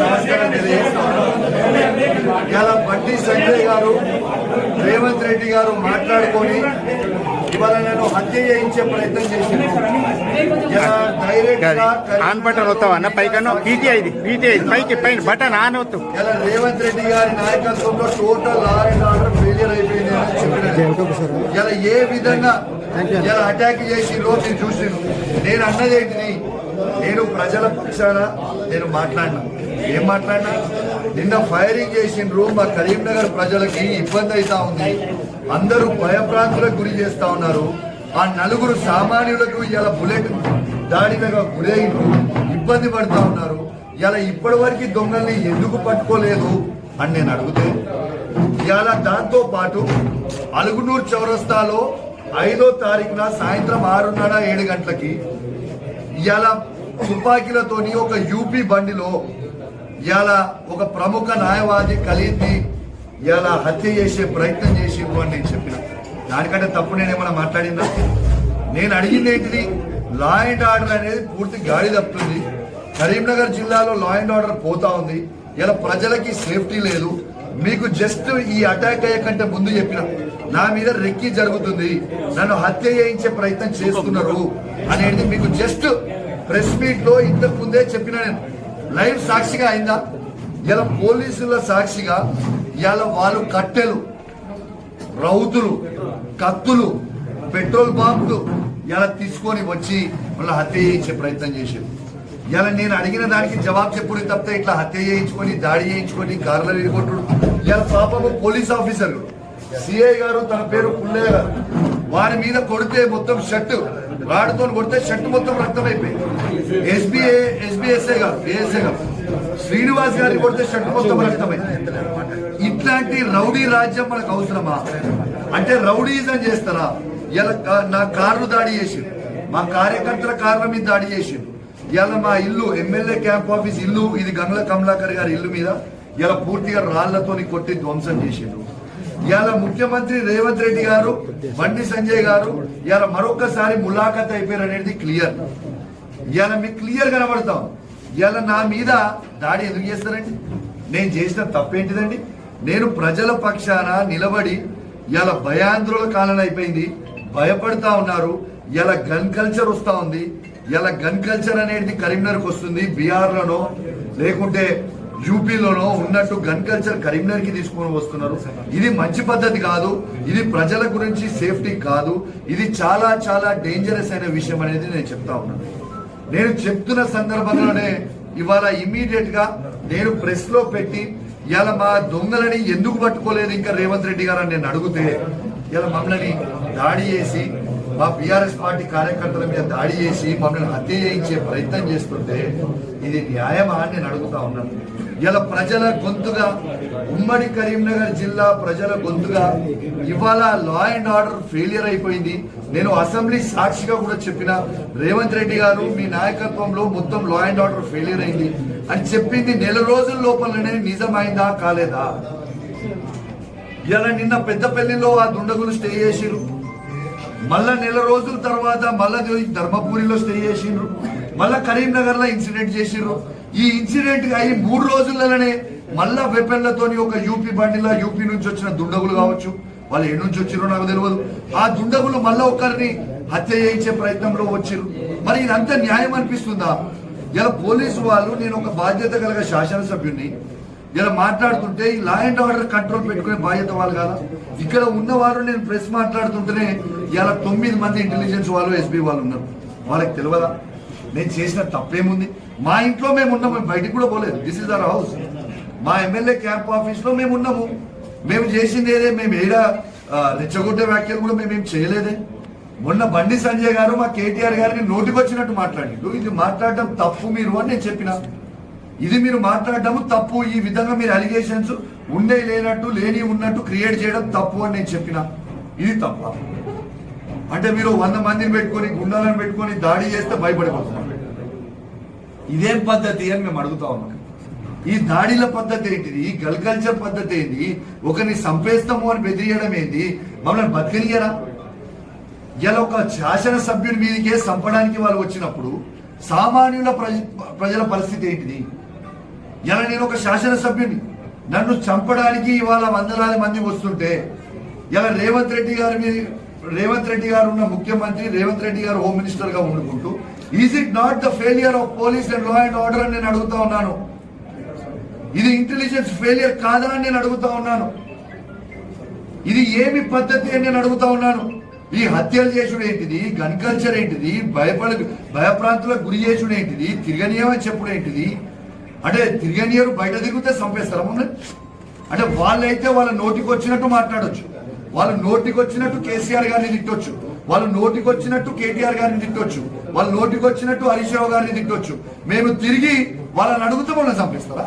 నమస్కారం తెలియజేస్తాను. ఇలా బండి సంజయ్ గారు రేవంత్ రెడ్డి గారు మాట్లాడుకొని ఇవాళ నేను హత్య చేయించే ప్రయత్నం చేసింది. ఆన్ బటన్ వస్తావా అన్న పైకన్నా పీటీఐ పైకి పైన బటన్ ఆన్ అవుతావు. ఇలా రేవంత్ రెడ్డి గారి నాయకత్వంలో total law and order failure అయిపోయింది అని చెప్పిన ఇలా ఏ విధంగా ఇలా అటాక్ చేసిండ్రో మీరు చూసిండ్రు. నేను అన్నది ఏంటిది, నేను ప్రజల పక్షాన నేను మాట్లాడినా. ఏం మాట్లాడినా, నిన్న ఫైరింగ్ చేసిండ్రు, మా కరీంనగర్ ప్రజలకి ఇబ్బంది అవుతా ఉంది, అందరూ భయభ్రాంతులకు గురి చేస్తా ఉన్నారు, ఆ నలుగురు సామాన్యులకు ఇలా బుల్లెట్ దాడిగా గురైండ్రు, ఇబ్బంది పడుతా ఉన్నారు, ఇలా ఇప్పటి వరకు దొంగల్ని ఎందుకు పట్టుకోలేదు అని నేను అడిగితే, ఇలా దాంతో పాటు అలుగునూరు చౌరస్తాలో 5వ తారీఖున సాయంత్రం 6:30 7 గంటలకి ఇలా తుపాకీలతోని ఒక యూపీ బండిలో ఇలా ఒక ప్రముఖ న్యాయవాది ఖలీద్ని ఇలా హత్య చేసే ప్రయత్నం చేసిండ్రు అని నేను చెప్పిన. దానికంటే తప్పు నేనేమన్నా మాట్లాడిందా? నేను అడిగింది ఏంటిది, లా అండ్ ఆర్డర్ అనేది పూర్తి గాడి తప్పుతుంది. కరీంనగర్ జిల్లాలో లా అండ్ ఆర్డర్ పోతా ఉంది, ఇలా ప్రజలకి సేఫ్టీ లేదు. మీకు జస్ట్ ఈ అటాక్ అయ్యే కంటే ముందు చెప్పిన, నా మీద రెక్కి జరుగుతుంది, నన్ను హత్య చేయించే ప్రయత్నం చేస్తున్నారు అనేది మీకు జస్ట్ ప్రెస్ మీట్ లో ఇంతకు ముందే చెప్పిన. నేను లైవ్ సాక్షిగా అయిందా? ఇలా పోలీసుల సాక్షిగా ఇలా వాళ్ళు కట్టెలు, రౌతులు, కత్తులు, పెట్రోల్ బాంబులు ఇలా తీసుకొని వచ్చి మళ్ళీ హత్య చేయించే ప్రయత్నం చేశారు. ఇలా నేను అడిగిన దానికి జవాబు చెప్పుడు తప్పితే ఇట్లా హత్య చేయించుకొని దాడి చేయించుకొని కార్లో వెళ్ళికొట్టుడు. ఇలా పాపము పోలీస్ ఆఫీసర్ సిఐ గారు, తన పేరు పుల్లయ్య గారు, వారి మీద కొడితే మొత్తం షర్టు రాడుతో కొడితే షర్టు మొత్తం రక్తం అయిపోయింది. ఎస్బీఎస్ఏ గారు, ఏఎస్ఏ గారు శ్రీనివాస్ గారికి కొడితే షర్టు మొత్తం రక్తమైంది. ఇట్లాంటి రౌడీ రాజ్యం మనకు అవసరమా? అంటే రౌడీజం చేస్తారా? ఇలా నా కార్లు దాడి చేసిండు, మా కార్యకర్తల కార్ల మీద దాడి చేసిండు. ఇలా మా ఇల్లు, ఎమ్మెల్యే క్యాంప్ ఆఫీస్ ఇల్లు, ఇది గంగుల కమలాకర్ గారి ఇల్లు మీద ఇలా పూర్తిగా రాళ్లతోని కొట్టి ధ్వంసం చేసిండు. ఇవాళ ముఖ్యమంత్రి రేవంత్ రెడ్డి గారు, బండి సంజయ్ గారు ఇవాళ మరొకసారి ములాఖత్ అయిపోయారు అనేది క్లియర్. ఇవాళ మీకు క్లియర్ కనబడతాం. ఇవాళ నా మీద దాడి ఎందుకు చేస్తారండి? నేను చేసిన తప్పేంటిదండి? నేను ప్రజల పక్షాన నిలబడి ఇవాళ భయాంధ్రుల కాలం అయిపోయింది, భయపడతా ఉన్నారు. ఇలా గన్ కల్చర్ వస్తా ఉంది. ఇలా గన్ కల్చర్ అనేది కరీంనగర్కి వస్తుంది, బీహార్లోనో లేకుంటే యూపీలోనో ఉన్నట్టు గన్ కల్చర్ కరీంనగర్కి తీసుకొని వస్తున్నారు. ఇది మంచి పద్ధతి కాదు, ఇది ప్రజల గురించి సేఫ్టీ కాదు, ఇది చాలా చాలా డేంజరస్ అయిన విషయం అనేది నేను చెప్తా ఉన్నాను. నేను చెప్తున్న సందర్భంలోనే ఇవాళ ఇమీడియట్ గా నేను ప్రెస్ లో పెట్టి ఇలా మా దొంగలని ఎందుకు పట్టుకోలేదు ఇంకా రేవంత్ రెడ్డి గారు అని నేను అడిగితే, ఇలా మమ్మల్ని దాడి చేసి, మా బీఆర్ఎస్ పార్టీ కార్యకర్తల మీద దాడి చేసి మమ్మల్ని హత్య చేయించే ప్రయత్నం చేస్తుంటే ఇది న్యాయమా అని నేను అడుగుతా ఉన్నాను. ఇలా ప్రజల గొంతుగా, ఉమ్మడి కరీంనగర్ జిల్లా ప్రజల గొంతుగా ఇవాళ లా అండ్ ఆర్డర్ ఫెయిలియర్ అయిపోయింది. నేను అసెంబ్లీ సాక్షిగా కూడా చెప్పిన, రేవంత్ రెడ్డి గారు మీ నాయకత్వంలో మొత్తం లా అండ్ ఆర్డర్ ఫెయిలియర్ అయింది అని చెప్పింది నెల రోజుల లోపలనే నిజమైందా కాలేదా? ఇలా నిన్న పెద్దపల్లిలో ఆ దుండగులు స్టే చేసిరు, మళ్ళా నెల రోజుల తర్వాత మళ్ళా ధర్మపురిలో స్టే చేసిండ్రు, మళ్ళా కరీంనగర్ లో ఇన్సిడెంట్ చేసిండ్రు. ఈ ఇన్సిడెంట్ అయ్యి 3 రోజులలోనే మళ్ళా వెపన్లతోని ఒక యూపీ బండిలా, యూపీ నుంచి వచ్చిన దుండగులు కావచ్చు, వాళ్ళు ఎటు నుంచి వచ్చిరో నాకు తెలియదు, ఆ దుండగులు మళ్ళా ఒకరిని హత్య చేయించే ప్రయత్నంలో వచ్చిరు. మరి ఇదంతా న్యాయం అనిపిస్తుందా? ఇలా పోలీసు వాళ్ళు, నేను ఒక బాధ్యత కలిగ శాసనసభ్యుని, ఇలా మాట్లాడుతుంటే ఈ లా అండ్ ఆర్డర్ కంట్రోల్ పెట్టుకునే బాధ్యత వాళ్ళు కదా. ఇక్కడ ఉన్న వాళ్ళు, నేను ప్రెస్ మాట్లాడుతుంటేనే ఇలా 9 మంది ఇంటెలిజెన్స్ వాళ్ళు, ఎస్బీ వాళ్ళు ఉన్నారు. వాళ్ళకి తెలియదా నేను చేసిన తప్పేముంది? మా ఇంట్లో మేము ఉన్నాము, మేము బయటికి కూడా పోలేదు. This is our house. మా ఎమ్మెల్యే క్యాంప్ ఆఫీస్ లో మేము ఉన్నాము. మేము చేసింది ఏదే, మేము ఏడా రెచ్చగొట్టే వ్యాఖ్యలు కూడా మేమేం చేయలేదే. మొన్న బండి సంజయ్ గారు మా కేటీఆర్ గారిని నోటికొచ్చినట్టు మాట్లాడిండు. ఇది మాట్లాడడం తప్పు మీరు అని నేను చెప్పిన. ఇది మీరు మాట్లాడడం తప్పు, ఈ విధంగా మీరు అలిగేషన్స్ ఉండే లేనట్టు, లేని ఉన్నట్టు క్రియేట్ చేయడం తప్పు అని నేను చెప్పిన. ఇది తప్ప అంటే మీరు 100 మందిని పెట్టుకొని, గుండాలను పెట్టుకొని దాడి చేస్తే భయపడిపోతున్నారు. ఇదేం పద్ధతి అని మేము అడుగుతా ఉన్నాం. ఈ దాడిల పద్ధతి ఏంటిది? ఈ గల్ కల్చర్ పద్ధతి ఏంటి? ఒకరిని చంపేస్తాము అని బెదిరియడం ఏంటి? మమ్మల్ని బతికనియరా? ఇలా ఒక శాసనసభ్యుని మీదకే చంపడానికి వాళ్ళు వచ్చినప్పుడు సామాన్యుల ప్రజల పరిస్థితి ఏంటిది? ఇలా నేను ఒక శాసనసభ్యుని, నన్ను చంపడానికి ఇవాళ వందలాది మంది వస్తుంటే ఇలా రేవంత్ రెడ్డి గారు ఉన్న ముఖ్యమంత్రి, రేవంత్ రెడ్డి గారు హోమ్ మినిస్టర్ గా ఉండుకుంటూ is it not the failure of police and law and order అని నేను అడుగుతా ఉన్నాను. ఇది ఇంటెలిజెన్స్ ఫెయిలియర్ కాదా అని నేను అడుగుతా ఉన్నాను. ఇది ఏమి పద్ధతి అని నేను అడుగుతా ఉన్నాను. ఈ హత్యలు చేసుడు ఏంటిది, గన్ కల్చర్ ఏంటిది, భయప్రాంతులకు గురి చేసుడు ఏంటిది, తిరగనీయమని చెప్పుడు ఏంటిది? అంటే తిరగనీయరు, బయట తిరిగితే చంపేస్తారా ముందు? అంటే వాళ్ళైతే వాళ్ళ నోటికి వచ్చినట్టు మాట్లాడొచ్చు, వాళ్ళ నోటికి వచ్చినట్టు కేసీఆర్ గారిని తిట్టొచ్చు, వాళ్ళు నోటికి వచ్చినట్టు కేటీఆర్ గారిని తిట్టొచ్చు, వాళ్ళ నోటికి వచ్చినట్టు హరీష్ రావు గారిని తిట్టొచ్చు. మేము తిరిగి వాళ్ళని అడుగుతూ వాళ్ళని చంపేస్తారా?